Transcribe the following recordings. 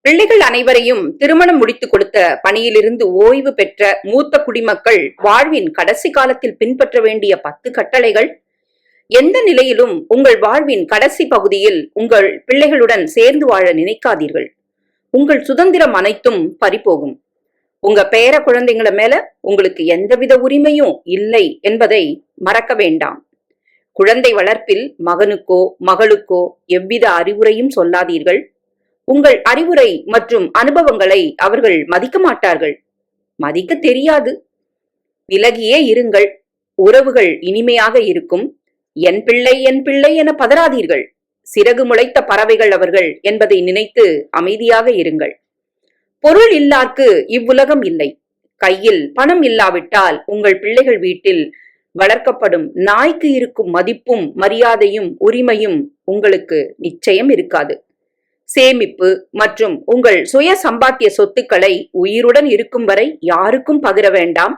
பிள்ளைகள் அனைவரையும் திருமணம் முடித்துக் கொடுத்த பணியிலிருந்து ஓய்வு பெற்ற மூத்த குடிமக்கள் வாழ்வின் கடைசி காலத்தில் பின்பற்ற வேண்டிய 10 கட்டளைகள். எந்த நிலையிலும் உங்கள் வாழ்வின் கடைசி பகுதியில் உங்கள் பிள்ளைகளுடன் சேர்ந்து வாழ நினைக்காதீர்கள். உங்கள் சுதந்திரம் அனைத்தும் பறிபோகும். உங்க பேர குழந்தைங்கள மேல உங்களுக்கு எந்தவித உரிமையும் இல்லை என்பதை மறக்க வேண்டாம். குழந்தை வளர்ப்பில் மகனுக்கோ மகளுக்கோ எவ்வித அறிவுரையும் சொல்லாதீர்கள். உங்கள் அறிவுரை மற்றும் அனுபவங்களை அவர்கள் மதிக்க மாட்டார்கள். மதிக்க தெரியாது. விலகியே இருங்கள். உறவுகள் இனிமையாக இருக்கும். என் பிள்ளை என் பிள்ளை என பதறாதீர்கள். சிறகு முளைத்த பறவைகள் அவர்கள் என்பதை நினைத்து அமைதியாக இருங்கள். பொருள் இல்லார்க்கு இவ்வுலகம் இல்லை. கையில் பணம் இல்லாவிட்டால் உங்கள் பிள்ளைகள் வீட்டில் வளர்க்கப்படும் நாய்க்கு இருக்கும் மதிப்பும் மரியாதையும் உரிமையும் உங்களுக்கு நிச்சயம் இருக்காது. சேமிப்பு மற்றும் உங்கள் சுய சம்பாத்திய சொத்துக்களை உயிருடன் இருக்கும் வரை யாருக்கும் பகிர வேண்டாம்.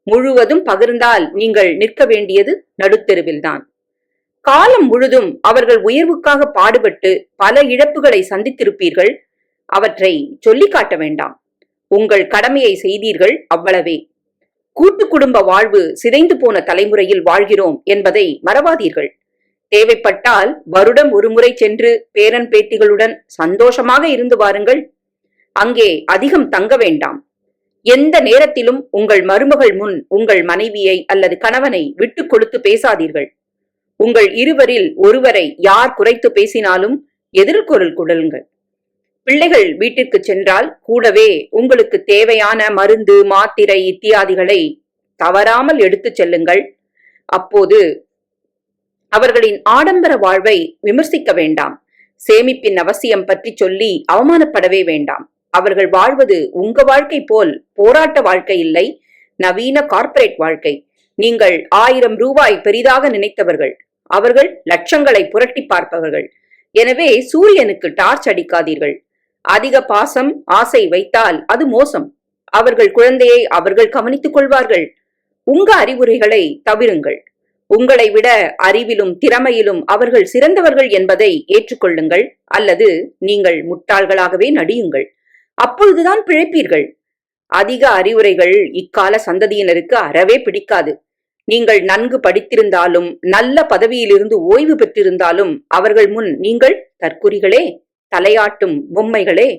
முழுவதும் பகிர்ந்தால் நீங்கள் நிற்க வேண்டியது நடுத்தெருவில்தான். காலம் முழுதும் அவர்கள் உயர்வுக்காக பாடுபட்டு பல இழப்புகளை சந்தித்திருப்பீர்கள். அவற்றை சொல்லி காட்ட வேண்டாம். உங்கள் கடமையை செய்தீர்கள், அவ்வளவே. கூட்டு குடும்ப வாழ்வு சிதைந்து போன தலைமுறையில் வாழ்கிறோம் என்பதை மறவாதீர்கள். தேவைப்பட்டால் வருடம் ஒருமுறை சென்று பேரன் பேத்திகளுடன் சந்தோஷமாக இருந்து வாருங்கள். அங்கே அதிகம் தங்க வேண்டாம். எந்த நேரத்திலும் உங்கள் மருமகள் முன் உங்கள் மனைவியை அல்லது கணவனை விட்டு கொடுத்து பேசாதீர்கள். உங்கள் இருவரில் ஒருவரை யார் குறைத்து பேசினாலும் எதிர்குரல் குடலுங்கள். பிள்ளைகள் வீட்டிற்கு சென்றால் கூடவே உங்களுக்கு தேவையான மருந்து மாத்திரை இத்தியாதிகளை தவறாமல் எடுத்துச் செல்லுங்கள். அப்போது அவர்களின் ஆடம்பர வாழ்வை விமர்சிக்க வேண்டாம். சேமிப்பின் அவசியம் பற்றி சொல்லி அவமானப்படவே வேண்டாம். அவர்கள் வாழ்வது உங்க வாழ்க்கை போல் போராட்ட வாழ்க்கை இல்லை, நவீன கார்ப்பரேட் வாழ்க்கை. நீங்கள் 1000 ரூபாய் பெரிதாக நினைத்தவர்கள். அவர்கள் லட்சங்களை புரட்டி பார்ப்பவர்கள். எனவே சூரியனுக்கு டார்ச் அடிக்காதீர்கள். அதிக பாசம் ஆசை வைத்தால் அது மோசம். அவர்கள் குழந்தையை அவர்கள் கவனித்துக் கொள்வார்கள். உங்க அறிவுரைகளை தவிருங்கள். உங்களை விட அறிவிலும் திறமையிலும் அவர்கள் சிறந்தவர்கள் என்பதை ஏற்றுக்கொள்ளுங்கள், அல்லது நீங்கள் முட்டாள்களாகவே நடியுங்கள். அப்பொழுதுதான் பிழைப்பீர்கள். அதிக அறிவுரைகள் இக்கால சந்ததியினருக்கு அறவே பிடிக்காது. நீங்கள் நன்கு படித்திருந்தாலும் நல்ல பதவியிலிருந்து ஓய்வு பெற்றிருந்தாலும் அவர்கள் முன் நீங்கள் தற்குறிகளே, தலையாட்டும் பொம்மைகளே.